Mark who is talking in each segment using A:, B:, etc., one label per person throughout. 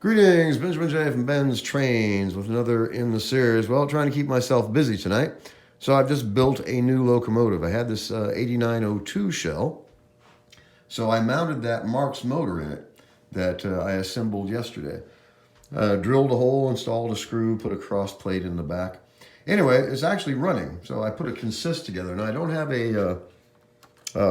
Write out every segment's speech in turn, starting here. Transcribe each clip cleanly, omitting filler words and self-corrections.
A: Greetings, Benjamin J from BENZTRAINZ with another in the series. Well, trying to keep myself busy tonight. So I've just built a new locomotive. I had this 8902 shell. So I mounted that Marx motor in it that I assembled yesterday. Drilled a hole, installed a screw, put a cross plate in the back. Anyway, it's actually running. So I put a consist together. Now I don't have a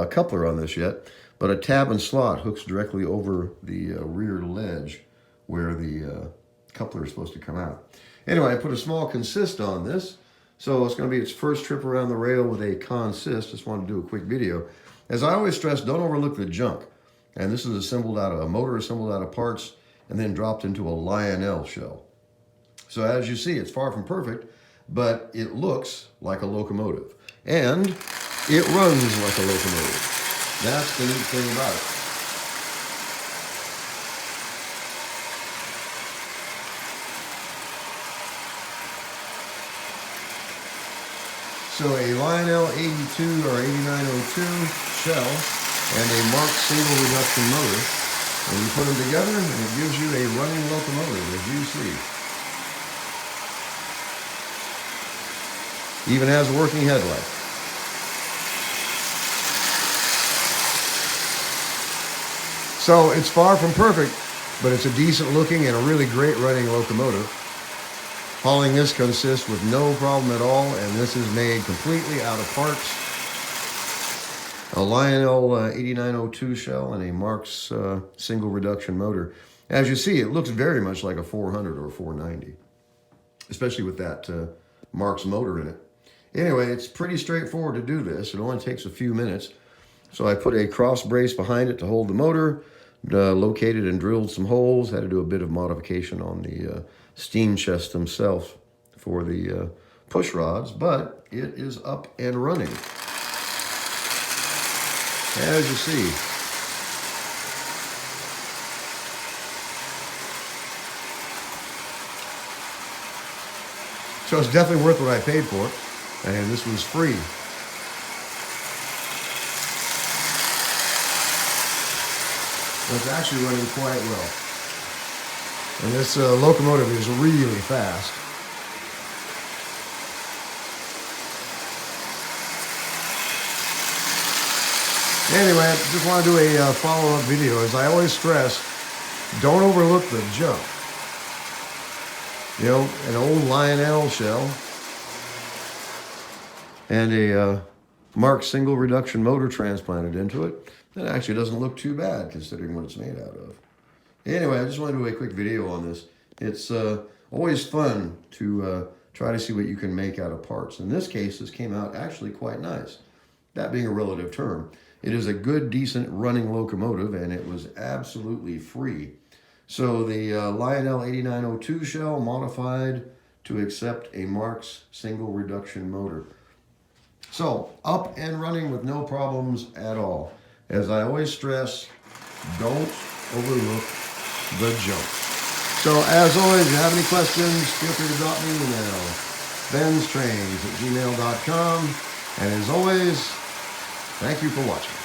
A: coupler on this yet, but a tab and slot hooks directly over the rear ledge where the coupler is supposed to come out. Anyway, I put a small consist on this, so it's going to be its first trip around the rail with a consist. Just wanted to do a quick video. As I always stress, don't overlook the junk. And this is assembled out of a motor, assembled out of parts, and then dropped into a Lionel shell. So as you see, it's far from perfect, but it looks like a locomotive. And it runs like a locomotive. That's the neat thing about it. So a Lionel 82 or 8902 shell and a Marx single reduction motor. And you put them together and it gives you a running locomotive, as you see. Even has a working headlight. So it's far from perfect, but it's a decent looking and a really great running locomotive. Hauling this consists with no problem at all, and this is made completely out of parts. A Lionel 8902 shell and a Marx single reduction motor. As you see, it looks very much like a 400 or a 490, especially with that Marx motor in it. Anyway, it's pretty straightforward to do this. It only takes a few minutes. So I put a cross brace behind it to hold the motor, located and drilled some holes, had to do a bit of modification on the steam chest themselves for the push rods, but it is up and running. As you see. So it's definitely worth what I paid for it, and this was free. It's actually running quite well. And this locomotive is really fast. Anyway, I just want to do a follow-up video. As I always stress, don't overlook the junk. You know, an old Lionel shell and a Marx single reduction motor transplanted into it. That actually doesn't look too bad considering what it's made out of. Anyway, I just want to do a quick video on this. It's always fun to try to see what you can make out of parts. In this case, this came out actually quite nice. That being a relative term. It is a good, decent running locomotive, and it was absolutely free. So the Lionel 8902 shell modified to accept a Marx single reduction motor. So up and running with no problems at all. As I always stress, don't overlook the junk. So as always, if you have any questions, feel free to drop me an email. BENZTRAINZ@gmail.com. And as always, thank you for watching.